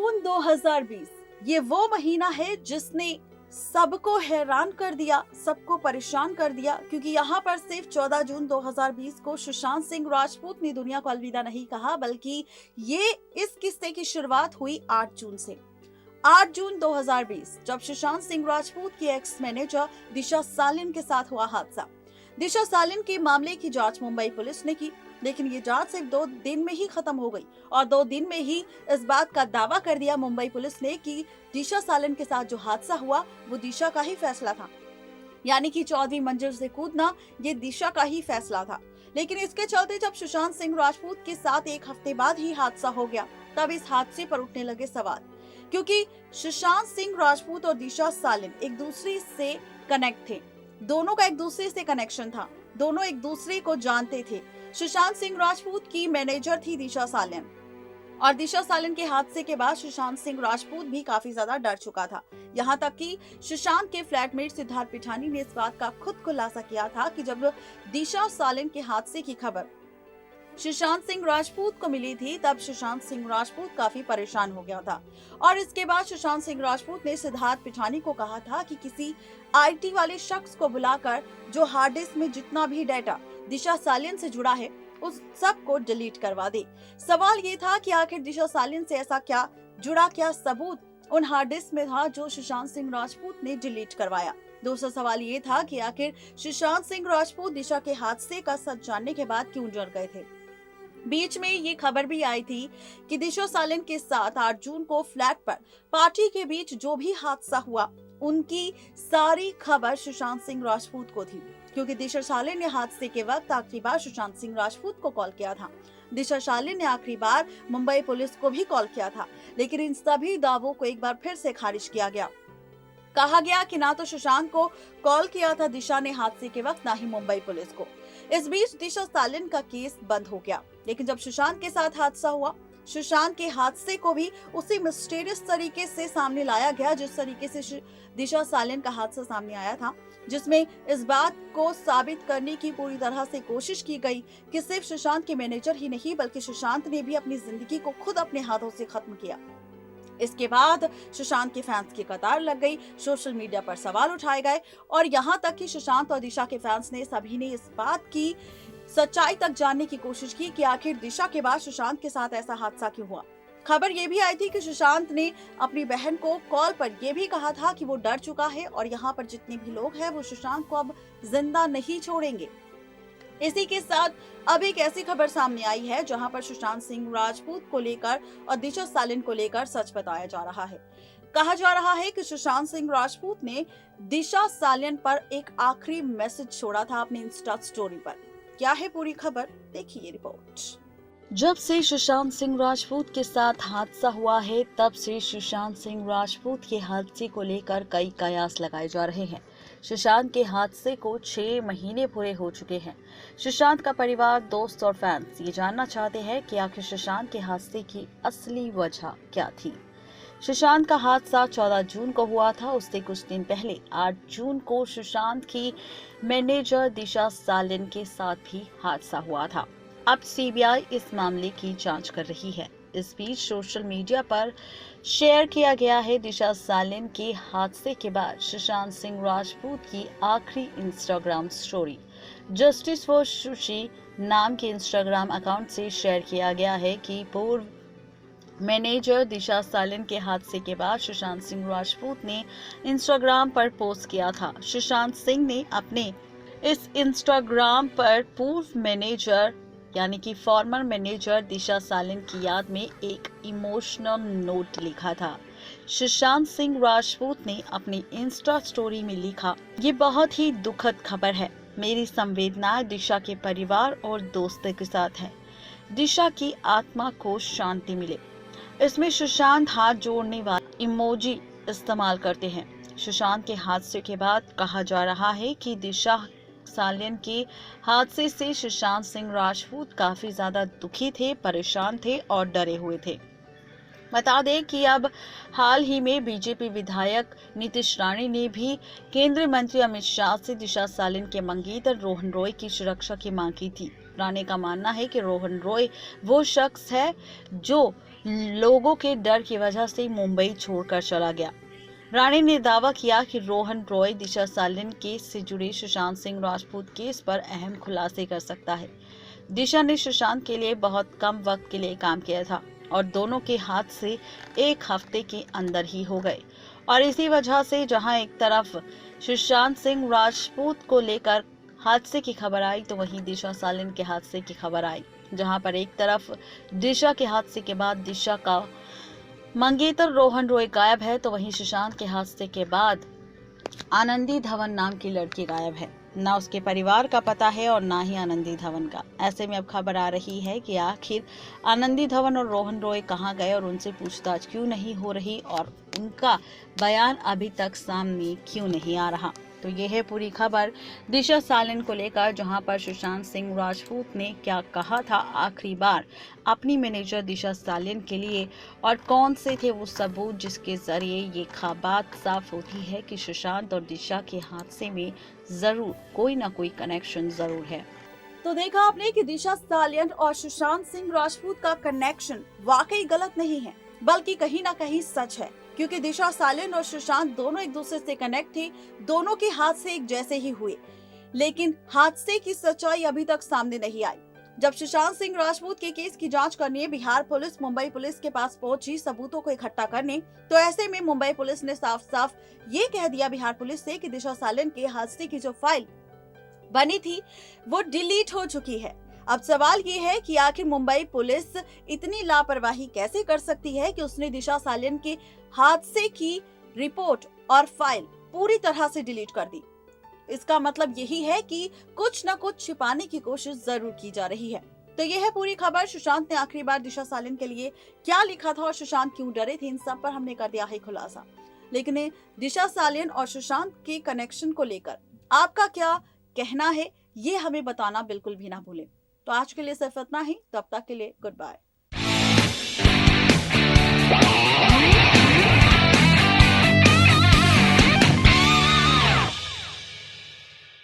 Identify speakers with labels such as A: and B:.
A: जून 2020 ये वो महीना है जिसने सबको हैरान कर दिया, सबको परेशान कर दिया, क्योंकि यहाँ पर सिर्फ 14 जून 2020 को सुशांत सिंह राजपूत ने दुनिया को अलविदा नहीं कहा, बल्कि ये इस किस्से की शुरुआत हुई 8 जून से। 8 जून 2020 जब सुशांत सिंह राजपूत की एक्स मैनेजर दिशा सालिन के साथ हुआ हादसा। दिशा सालिन के मामले की जांच मुंबई पुलिस ने की, लेकिन ये जांच सिर्फ 2 दिन में ही खत्म हो गई और 2 दिन में ही इस बात का दावा कर दिया मुंबई पुलिस ने कि दिशा सालिन के साथ जो हादसा हुआ वो दिशा का ही फैसला था, यानी कि 14वीं मंजिल से कूदना ये दिशा का ही फैसला था। लेकिन इसके चलते जब सुशांत सिंह राजपूत के साथ एक हफ्ते बाद ही हादसा हो गया, तब इस हादसे पर उठने लगे सवाल, क्योंकि सुशांत सिंह राजपूत और दिशा सालिन एक दूसरे से कनेक्ट थे, दोनों का एक दूसरे से कनेक्शन था, दोनों एक दूसरे को जानते थे। सुशांत सिंह राजपूत की मैनेजर थी दिशा सालिन, और दिशा सालिन के हादसे के बाद सुशांत सिंह राजपूत भी काफी ज्यादा डर चुका था। यहाँ तक कि सुशांत के फ्लैटमेट सिद्धार्थ पिठानी ने इस बात का खुद खुलासा किया था कि जब दिशा सालिन के हादसे की खबर सुशांत सिंह राजपूत को मिली थी, तब सुशांत सिंह राजपूत काफी परेशान हो गया था। और इसके बाद सुशांत सिंह राजपूत ने सिद्धार्थ पिठानी को कहा था कि किसी आईटी वाले शख्स को बुलाकर जो हार्ड डिस्क में जितना भी डाटा दिशा सालिन से जुड़ा है उस सब को डिलीट करवा दे। सवाल ये था कि आखिर दिशा सालिन से ऐसा क्या जुड़ा, क्या सबूत उन हार्ड डिस्क में था जो सुशांत सिंह राजपूत ने डिलीट करवाया। दूसरा सवाल ये था कि आखिर सुशांत सिंह राजपूत दिशा के हादसे का सच जानने के बाद क्यों डर गए थे। बीच में ये खबर भी आई थी कि दिशा सालिन के साथ 8 जून को फ्लैट पर पार्टी के बीच जो भी हादसा हुआ उनकी सारी खबर सुशांत सिंह राजपूत को थी, क्योंकि दिशा सालिन ने हादसे के वक्त आखिरी बार सुशांत सिंह राजपूत को कॉल किया था। दिशा सालिन ने आखिरी बार मुंबई पुलिस को भी कॉल किया था, लेकिन इन सभी दावों को एक बार फिर से खारिज किया गया। कहा गया कि ना तो सुशांत को कॉल किया था दिशा ने हादसे के वक्त, ना ही मुंबई पुलिस को। इस बीच दिशा सालिन का केस बंद हो गया, लेकिन जब सुशांत के साथ हादसा हुआ, सुशांत के हादसे को भी उसी मिस्टीरियस तरीके से सामने लाया गया जिस तरीके से दिशा सालिन का हादसा सामने आया था, जिसमें इस बात को साबित करने की पूरी तरह से कोशिश की गई कि सिर्फ सुशांत के मैनेजर ही नहीं बल्कि सुशांत ने भी अपनी जिंदगी को खुद अपने हाथों से खत्म किया। इसके बाद सुशांत के फैंस की कतार लग गई, सोशल मीडिया पर सवाल उठाए गए और यहाँ तक कि सुशांत और दिशा के फैंस ने सभी ने इस बात की सच्चाई तक जानने की कोशिश की कि आखिर दिशा के बाद सुशांत के साथ ऐसा हादसा क्यों हुआ। खबर ये भी आई थी कि सुशांत ने अपनी बहन को कॉल पर यह भी कहा था कि वो डर चुका है और यहाँ पर जितने भी लोग हैं वो सुशांत को अब जिंदा नहीं छोड़ेंगे। इसी के साथ अब एक ऐसी खबर सामने आई है जहां पर सुशांत सिंह राजपूत को लेकर और दिशा सालिन को लेकर सच बताया जा रहा है। कहा जा रहा है कि सुशांत सिंह राजपूत ने दिशा सालिन पर एक आखिरी मैसेज छोड़ा था अपने इंस्टा स्टोरी पर। क्या है पूरी खबर, देखिए रिपोर्ट।
B: जब से सुशांत सिंह राजपूत के साथ हादसा हुआ है, तब से सुशांत सिंह राजपूत के हादसे को लेकर कई कयास लगाए जा रहे हैं। सुशांत के हादसे को 6 महीने पूरे हो चुके हैं। सुशांत का परिवार, दोस्त और फैंस ये जानना चाहते हैं कि आखिर सुशांत के हादसे की असली वजह क्या थी। सुशांत का हादसा 14 जून को हुआ था। उससे कुछ दिन पहले 8 जून को सुशांत की मैनेजर दिशा सालिन के साथ भी हादसा हुआ था। अब सीबीआई इस मामले की जांच कर रही है। इस बीच सोशल मीडिया पर शेयर किया गया है दिशा सालिन के हादसे के बाद सुशांत सिंह राजपूत की आखिरी Instagram story. Justice for sushi नाम के इंस्टाग्राम अकाउंट से शेयर किया गया है कि पूर्व मैनेजर दिशा सालिन के हादसे के बाद सुशांत सिंह राजपूत ने इंस्टाग्राम पर पोस्ट किया था। सुशांत सिंह ने अपने इस इंस्टाग्राम पर पूर्व मैनेजर यानी कि फॉर्मर मैनेजर दिशा सालिन की याद में एक इमोशनल नोट लिखा था। सुशांत सिंह राजपूत ने अपनी इंस्टा स्टोरी में लिखा, ये बहुत ही दुखद खबर है। मेरी संवेदनाएं दिशा के परिवार और दोस्तों के साथ है। दिशा की आत्मा को शांति मिले। इसमें सुशांत हाथ जोड़ने वाले इमोजी इस्तेमाल करते हैं। सुशांत के हादसे के बाद कहा जा रहा है कि दिशा सालिन के हादसे से सुशांत सिंह राजपूत काफी ज्यादा दुखी थे, परेशान थे और डरे हुए थे। बता दें कि अब हाल ही में बीजेपी विधायक नीतीश राणे ने भी केंद्रीय मंत्री अमित शाह से दिशा सालिन के मंगेतर रोहन रॉय की सुरक्षा की मांग की थी। राणे का मानना है कि रोहन रॉय वो शख्स है जो लोगों के डर की वजह से मुंबई छोड़कर चला गया। रानी ने दावा किया कि रोहन रॉय दिशा सालिन केस से जुड़े सुशांत सिंह राजपूत केस पर अहम खुलासे कर सकता है। दिशा ने सुशांत के लिए बहुत कम वक्त के लिए काम किया था और दोनों के हाथ से 1 हफ्ते के अंदर ही हो गए और इसी वजह से जहां एक तरफ सुशांत सिंह राजपूत को लेकर हादसे की खबर आई तो वहीं दिशा सालिन के हादसे की खबर आई, जहां पर एक तरफ दिशा के हादसे के बाद दिशा का मंगेतर रोहन रॉय गायब है तो वहीं सुशांत के हादसे के बाद आनंदी धवन नाम की लड़की गायब है। ना उसके परिवार का पता है और ना ही आनंदी धवन का। ऐसे में अब खबर आ रही है कि आखिर आनंदी धवन और रोहन रॉय कहां गए और उनसे पूछताछ क्यों नहीं हो रही और उनका बयान अभी तक सामने क्यों नहीं आ रहा। तो ये है पूरी खबर दिशा सालिन को लेकर, जहां पर सुशांत सिंह राजपूत ने क्या कहा था आखिरी बार अपनी मैनेजर दिशा सालिन के लिए और कौन से थे वो सबूत जिसके जरिए ये बात साफ होती है कि सुशांत और दिशा के हादसे में जरूर कोई ना कोई कनेक्शन जरूर है।
A: तो देखा आपने कि दिशा सालियन और सुशांत सिंह राजपूत का कनेक्शन वाकई गलत नहीं है, बल्कि कहीं ना कहीं सच है, क्योंकि दिशा सालियन और सुशांत दोनों एक दूसरे से कनेक्ट थे, दोनों के हादसे एक जैसे ही हुए, लेकिन हादसे की सच्चाई अभी तक सामने नहीं आई। जब सुशांत सिंह राजपूत के केस की जांच करने बिहार पुलिस मुंबई पुलिस के पास पहुंची सबूतों को इकट्ठा करने, तो ऐसे में मुंबई पुलिस ने साफ साफ ये कह दिया बिहार पुलिस से कि दिशा सालियन के हादसे की जो फाइल बनी थी वो डिलीट हो चुकी है। अब सवाल ये है कि आखिर मुंबई पुलिस इतनी लापरवाही कैसे कर सकती है कि उसने दिशा सालियन के हादसे की रिपोर्ट और फाइल पूरी तरह से डिलीट कर दी। इसका मतलब यही है कि कुछ न कुछ छिपाने की कोशिश जरूर की जा रही है। तो यह है पूरी खबर। सुशांत ने आखिरी बार दिशा सालियन के लिए क्या लिखा था और सुशांत क्यों डरे थे, इन सब पर हमने कर दिया है खुलासा। लेकिन दिशा सालियन और सुशांत के कनेक्शन को लेकर आपका क्या कहना है, ये हमें बताना बिल्कुल भी ना भूलें। तो आज के लिए सिर्फ इतना ही, तब तक के लिए गुड बाय।